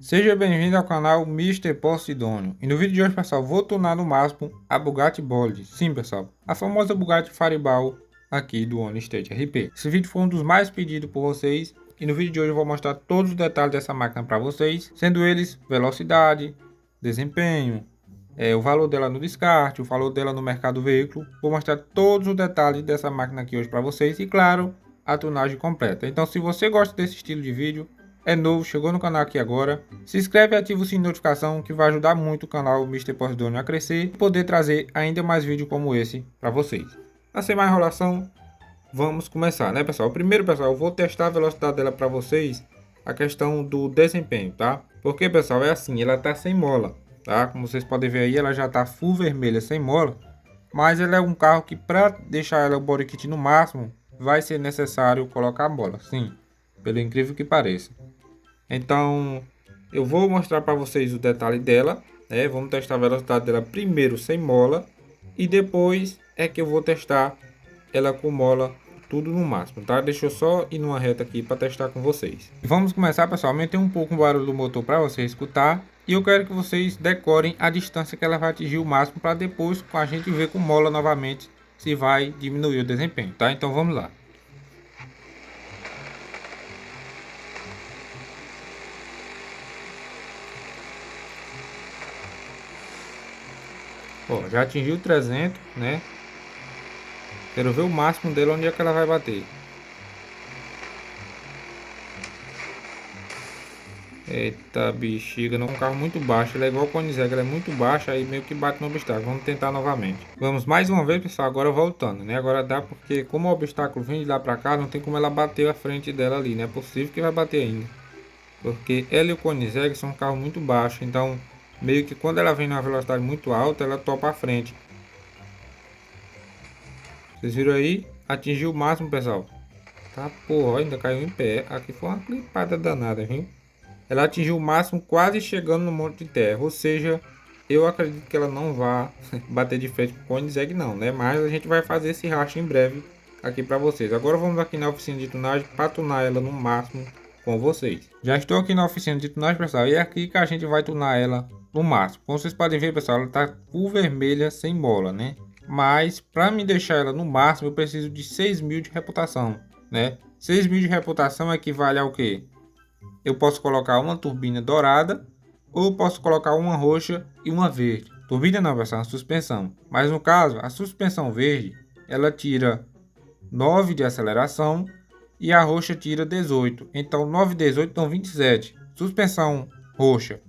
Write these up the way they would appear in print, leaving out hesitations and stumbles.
Seja bem-vindo ao canal Mister Posidônio. E no vídeo de hoje, pessoal, vou tunar no máximo a Bugatti Bold. Sim, pessoal, a famosa Bugatti Faribal aqui do Honestate RP. Esse vídeo foi um dos mais pedidos por vocês. E no vídeo de hoje eu vou mostrar todos os detalhes dessa máquina para vocês. Sendo eles velocidade, desempenho, o valor dela no descarte, o valor dela no mercado do veículo. Vou mostrar todos os detalhes dessa máquina aqui hoje para vocês. E claro, a tunagem completa. Então se você gosta desse estilo de vídeo, é novo, chegou no canal aqui agora, se inscreve e ativa o sininho de notificação que vai ajudar muito o canal Mister Posidônio a crescer e poder trazer ainda mais vídeos como esse para vocês. Sem mais enrolação, vamos começar, né, pessoal? Primeiro, pessoal, eu vou testar a velocidade dela para vocês, a questão do desempenho, tá? Porque, pessoal, é assim, ela tá sem mola, tá? Como vocês podem ver aí, ela já tá full vermelha sem mola, mas ela é um carro que para deixar ela o body kit no máximo, vai ser necessário colocar mola, sim, pelo incrível que pareça. Então, eu vou mostrar para vocês o detalhe dela, né? Vamos testar a velocidade dela primeiro sem mola e depois é que eu vou testar ela com mola, tudo no máximo, tá? Deixa eu só ir numa reta aqui para testar com vocês. Vamos começar, pessoal. Aumentei um pouco o barulho do motor para você escutar e eu quero que vocês decorem a distância que ela vai atingir o máximo para depois a gente ver com mola novamente se vai diminuir o desempenho, tá? Então vamos lá. Ó, já atingiu 300, né? Quero ver o máximo dele, onde é que ela vai bater. Eita bexiga, não é um carro muito baixo. Ele é igual o Koenigsegg, ela é muito baixa, aí meio que bate no obstáculo. Vamos tentar novamente. Vamos mais uma vez, pessoal, agora voltando, né? Agora dá porque como o obstáculo vem de lá pra cá, não tem como ela bater a frente dela ali, né? É possível que vai bater ainda. Porque ela e o Koenigsegg são um carro muito baixo, então meio que quando ela vem numa velocidade muito alta, ela topa a frente. Vocês viram aí? Atingiu o máximo, pessoal. Tá, porra, ainda caiu em pé. Aqui foi uma clipada danada, viu? Ela atingiu o máximo quase chegando no monte de terra. Ou seja, eu acredito que ela não vá bater de frente com o Koenigsegg não, né? Mas a gente vai fazer esse racha em breve aqui para vocês. Agora vamos aqui na oficina de tunagem para tunar ela no máximo com vocês. Já estou aqui na oficina de tunagem, pessoal. E é aqui que a gente vai tunar ela no máximo. Como vocês podem ver, pessoal, ela está full vermelha sem mola, né? Mas para me deixar ela no máximo, eu preciso de 6.000 de reputação, né? 6.000 de reputação equivale ao quê? Eu posso colocar uma turbina dourada ou posso colocar uma roxa e uma verde. Turbina não, pessoal, é uma suspensão. Mas no caso, a suspensão verde, ela tira 9 de aceleração e a roxa tira 18. Então 9 e 18 dão 27. Suspensão roxa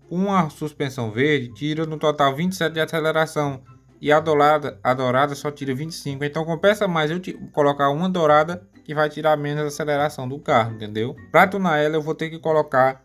com a suspensão verde tira no total 27 de aceleração. E a dourada só tira 25. Então compensa mais eu colocar uma dourada que vai tirar menos aceleração do carro, entendeu? Para tunar ela eu vou ter que colocar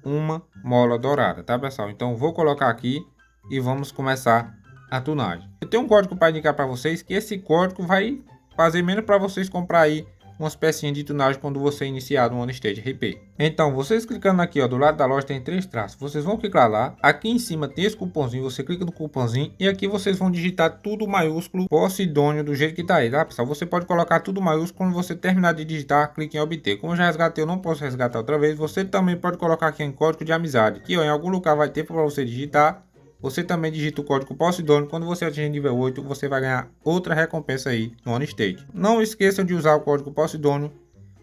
uma mola dourada, tá, pessoal? Então vou colocar aqui e vamos começar a tunagem. Eu tenho um código para indicar para vocês, que esse código vai fazer menos para vocês comprar aí umas pecinhas de tunagem quando você iniciar no Honestate RP. Então, vocês clicando aqui, ó, do lado da loja tem 3 traços. Vocês vão clicar lá. Aqui em cima tem esse cupomzinho, você clica no cupomzinho e aqui vocês vão digitar tudo maiúsculo, Posidônio, do jeito que tá aí, tá, pessoal? Você pode colocar tudo maiúsculo. Quando você terminar de digitar, clique em obter. Como eu já resgatei, eu não posso resgatar outra vez. Você também pode colocar aqui em código de amizade, que ó, em algum lugar vai ter para você digitar. Você também digita o código Posidônio. Quando você atingir nível 8, você vai ganhar outra recompensa aí no Honestate. Não esqueçam de usar o código Posidônio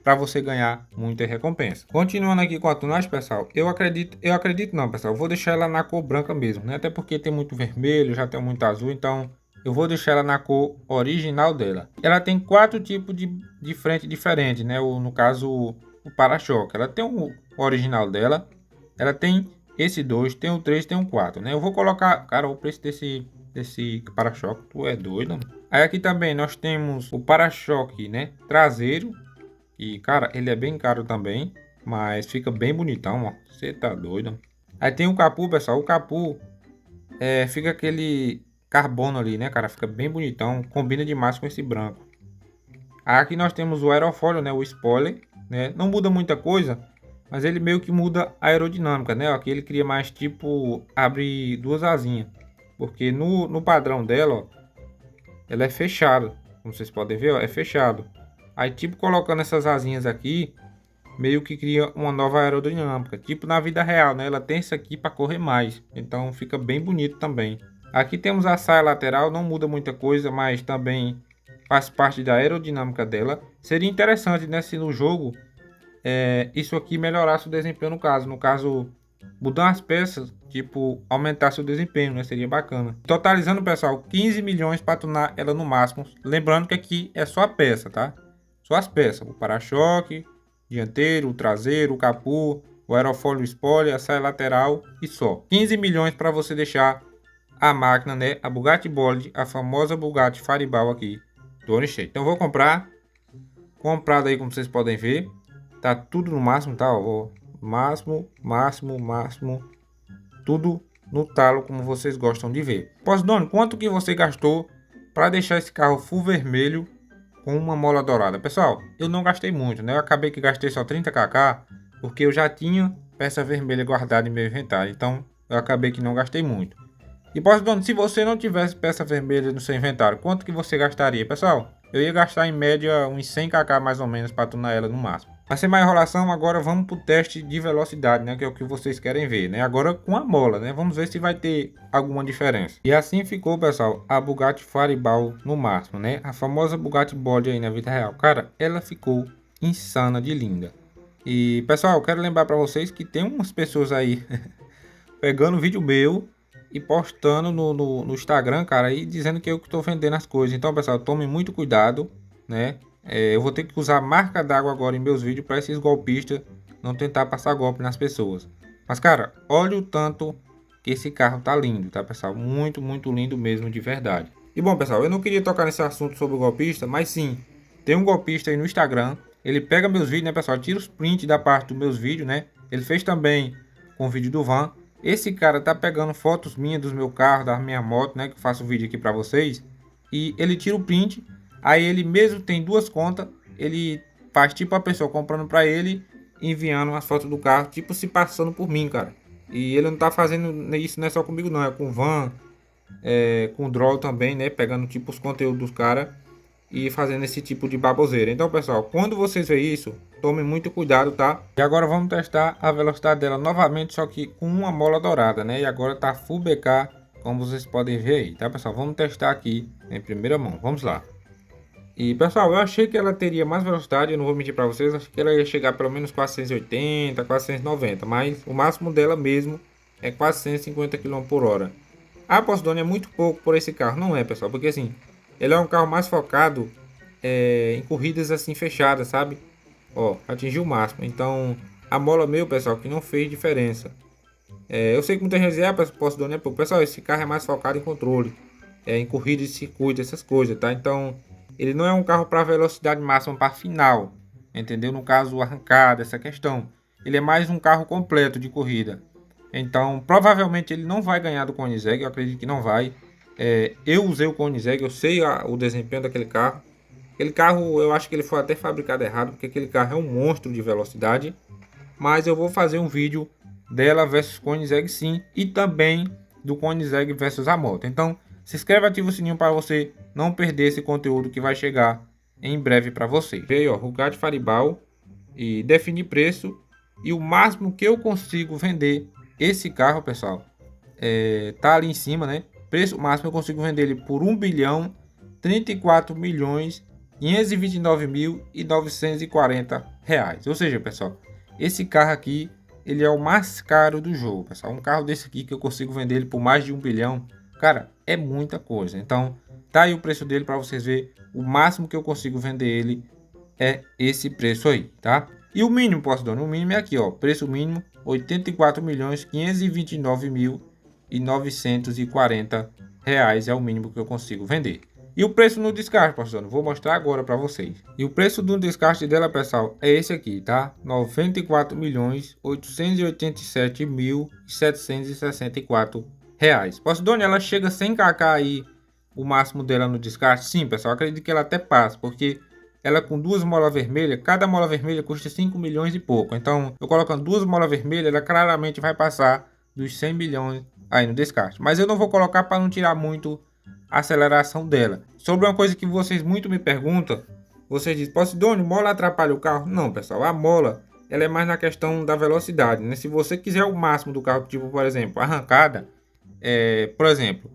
para você ganhar muita recompensa. Continuando aqui com a tunagem, pessoal, eu acredito não, pessoal, eu vou deixar ela na cor branca mesmo, né? Até porque tem muito vermelho, já tem muito azul, então eu vou deixar ela na cor original dela. Ela tem 4 tipos de frente diferentes, né? No caso, o para-choque. Ela tem o original dela, ela tem esse 2, tem o 3, tem o 4, né? Eu vou colocar, cara, o preço desse para-choque, tu é doido, mano. Aí aqui também nós temos o para-choque, né, traseiro. E, cara, ele é bem caro também, mas fica bem bonitão, ó. Você tá doido. Aí tem o capô, pessoal. O capô fica aquele carbono ali, né, cara? Fica bem bonitão, combina demais com esse branco. Aí aqui nós temos o aerofólio, né, o spoiler, né? Não muda muita coisa, mas ele meio que muda a aerodinâmica, né? Aqui ele cria mais tipo, abre duas asinhas. Porque no padrão dela, ó, ela é fechada. Como vocês podem ver, ó, é fechado. Aí tipo colocando essas asinhas aqui, meio que cria uma nova aerodinâmica. Tipo na vida real, né? Ela tem isso aqui para correr mais. Então fica bem bonito também. Aqui temos a saia lateral, não muda muita coisa, mas também faz parte da aerodinâmica dela. Seria interessante, né, se no jogo isso aqui melhorasse o desempenho no caso. No caso, mudar as peças, tipo, aumentasse o desempenho, né? Seria bacana. Totalizando, pessoal, 15 milhões para tunar ela no máximo. Lembrando que aqui é só a peça, tá? Só as peças. O para-choque, dianteiro, o traseiro, o capô, o aerofólio spoiler, a saia lateral e só. 15 milhões para você deixar a máquina, né? A Bugatti Bold, a famosa Bugatti Faribal aqui do Onixay. Então vou comprar. Comprado aí, como vocês podem ver. Tá tudo no máximo, tá? Ó, máximo, máximo, máximo. Tudo no talo, como vocês gostam de ver. Dono, quanto que você gastou para deixar esse carro full vermelho com uma mola dourada? Pessoal, eu não gastei muito, né? Eu acabei que gastei só 30kk, porque eu já tinha peça vermelha guardada em meu inventário. Então, eu acabei que não gastei muito. E Dono, se você não tivesse peça vermelha no seu inventário, quanto que você gastaria? Pessoal, eu ia gastar em média uns 100kk mais ou menos para tunar ela no máximo. Mas sem mais enrolação, agora vamos para o teste de velocidade, né? Que é o que vocês querem ver, né? Agora com a mola, né? Vamos ver se vai ter alguma diferença. E assim ficou, pessoal, a Bugatti Faribal no máximo, né? A famosa Bugatti Bold aí na vida real. Cara, ela ficou insana de linda. E, pessoal, eu quero lembrar para vocês que tem umas pessoas aí pegando vídeo meu e postando no Instagram, cara, e dizendo que eu que estou vendendo as coisas. Então, pessoal, tome muito cuidado, né? Eu vou ter que usar marca d'água agora em meus vídeos para esses golpistas não tentar passar golpe nas pessoas. Mas, cara, olha o tanto que esse carro tá lindo, tá, pessoal? Muito, muito lindo mesmo, de verdade. E bom, pessoal, eu não queria tocar nesse assunto sobre o golpista, mas sim, tem um golpista aí no Instagram. Ele pega meus vídeos, né, pessoal? Tira os prints da parte dos meus vídeos, né? Ele fez também com o vídeo do Van. Esse cara tá pegando fotos minhas dos meus carros, da minha moto, né? Que eu faço o vídeo aqui para vocês. E ele tira o print. Aí ele mesmo tem duas contas. Ele faz tipo a pessoa comprando para ele, enviando umas fotos do carro, tipo se passando por mim, cara. E ele não tá fazendo isso, não é só comigo não, é com o Van, com o Droll também, né? Pegando tipo os conteúdos dos caras e fazendo esse tipo de baboseira. Então, pessoal, quando vocês verem isso, tomem muito cuidado, tá? E agora vamos testar a velocidade dela novamente, só que com uma mola dourada, né? E agora tá full BK, como vocês podem ver aí, tá, pessoal? Vamos testar aqui em primeira mão. Vamos lá. E, pessoal, eu achei que ela teria mais velocidade, eu não vou mentir para vocês, achei que ela ia chegar pelo menos 480, 490, mas o máximo dela mesmo é 450 km por hora. A Postone é muito pouco por esse carro, não é, pessoal, porque assim, ele é um carro mais focado em corridas assim fechadas, sabe? Ó, atingiu o máximo, então a mola meu, pessoal, que não fez diferença. Eu sei que muita gente diz, Postone é pouco, pessoal, esse carro é mais focado em controle, em corrida de circuito, essas coisas, tá? Então ele não é um carro para velocidade máxima para final, entendeu? No caso, arrancada, essa questão. Ele é mais um carro completo de corrida. Então, provavelmente ele não vai ganhar do Koenigsegg, eu acredito que não vai. Eu usei o Koenigsegg, eu sei o desempenho daquele carro. Aquele carro, eu acho que ele foi até fabricado errado, porque aquele carro é um monstro de velocidade. Mas eu vou fazer um vídeo dela versus Koenigsegg sim, e também do Koenigsegg versus a moto. Então, se inscreve e ativa o sininho para você não perder esse conteúdo que vai chegar em breve para você. Veio, ó, Bugatti Faribal e definir preço e o máximo que eu consigo vender esse carro, pessoal, tá ali em cima, né? Preço máximo eu consigo vender ele por 1 bilhão 34 milhões 529 mil e 940 reais. Ou seja, pessoal, esse carro aqui ele é o mais caro do jogo, pessoal. Um carro desse aqui que eu consigo vender ele por mais de 1 bilhão, cara, é muita coisa. Então, tá aí o preço dele para vocês verem. O máximo que eu consigo vender ele é esse preço aí, tá? E o mínimo, Dono, o mínimo é aqui, ó. Preço mínimo 84 milhões 529 mil e 940 reais é o mínimo que eu consigo vender. E o preço no descarte, Dono, vou mostrar agora para vocês. E o preço do descarte dela, pessoal, é esse aqui, tá? 94 milhões 887 mil e 764 reais. Dono, ela chega sem kk aí, o máximo dela no descarte? Sim, pessoal, acredito que ela até passa, porque ela com duas molas vermelhas, cada mola vermelha custa 5 milhões e pouco. Então, eu colocando duas molas vermelhas, ela claramente vai passar dos 100 milhões aí no descarte. Mas eu não vou colocar para não tirar muito a aceleração dela. Sobre uma coisa que vocês muito me perguntam, vocês dizem, Posidônio, mola atrapalha o carro? Não, pessoal, a mola ela é mais na questão da velocidade, né? Se você quiser o máximo do carro, tipo, por exemplo, arrancada, por exemplo,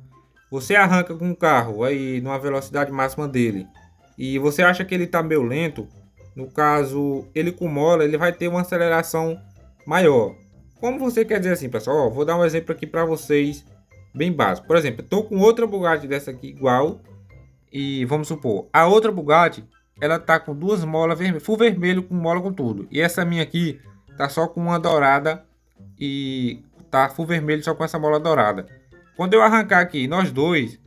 você arranca com o carro aí numa velocidade máxima dele e você acha que ele está meio lento, no caso, ele com mola, ele vai ter uma aceleração maior. Como você quer dizer assim, pessoal? Ó, vou dar um exemplo aqui para vocês bem básico. Por exemplo, eu tô com outra Bugatti dessa aqui igual e vamos supor, a outra Bugatti, ela tá com duas molas vermelhas, full vermelho com mola com tudo. E essa minha aqui tá só com uma dourada e tá full vermelho só com essa mola dourada. Quando eu arrancar aqui, nós dois,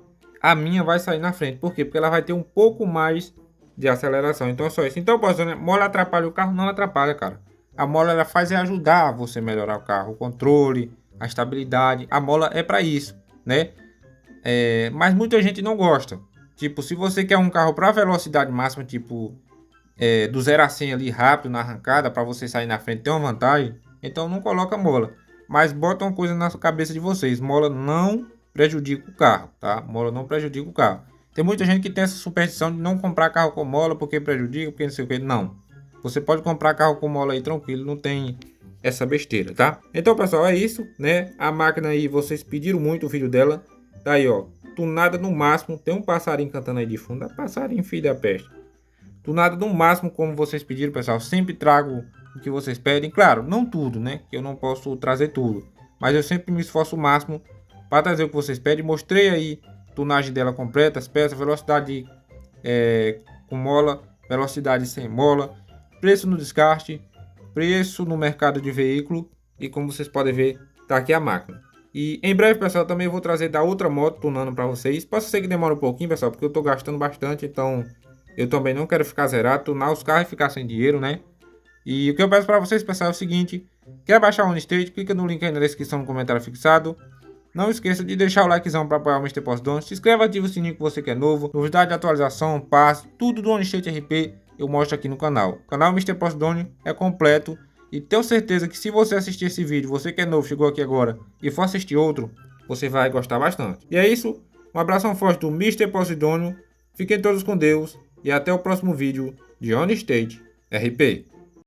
a minha vai sair na frente. Por quê? Porque ela vai ter um pouco mais de aceleração. Então é só isso. Então, a mola atrapalha o carro? Não atrapalha, cara. A mola ela faz é ajudar você a melhorar o carro, o controle, a estabilidade. A mola é para isso, né? Mas muita gente não gosta. Tipo, se você quer um carro para velocidade máxima, tipo, do 0 a 100 ali rápido na arrancada, para você sair na frente, tem uma vantagem, então não coloca mola. Mas bota uma coisa na cabeça de vocês, mola não prejudica o carro, tá? Mola não prejudica o carro. Tem muita gente que tem essa superstição de não comprar carro com mola porque prejudica, porque não sei o que. Não. Você pode comprar carro com mola aí tranquilo, não tem essa besteira, tá? Então, pessoal, é isso, né? A máquina aí, vocês pediram muito o vídeo dela. Tá aí, ó. Tunada no máximo. Tem um passarinho cantando aí de fundo. É passarinho, filho da peste. Tunada no máximo, como vocês pediram, pessoal. Sempre trago o que vocês pedem. Claro, não tudo, né? Que eu não posso trazer tudo. Mas eu sempre me esforço o máximo para trazer o que vocês pedem. Mostrei aí a tunagem dela completa, as peças, velocidade com mola, velocidade sem mola, preço no descarte, preço no mercado de veículo. E como vocês podem ver, tá aqui a máquina. E em breve, pessoal, também vou trazer da outra moto tunando para vocês. Pode ser que demore um pouquinho, pessoal, porque eu tô gastando bastante, então eu também não quero ficar zerado, tunar os carros e ficar sem dinheiro, né? E o que eu peço para vocês, pessoal, é o seguinte: quer baixar o OnStage? Clica no link aí na descrição no comentário fixado. Não esqueça de deixar o likezão para apoiar o Mr. Posidônio. Se inscreva, ativa o sininho que você quer novo. Novidade de atualização, passe, tudo do OnStage RP eu mostro aqui no canal. O canal Mr. Posidônio é completo. E tenho certeza que se você assistir esse vídeo, você que é novo, chegou aqui agora e for assistir outro, você vai gostar bastante. E é isso, um abração forte do Mr. Posidônio, fiquem todos com Deus e até o próximo vídeo de OnStage RP.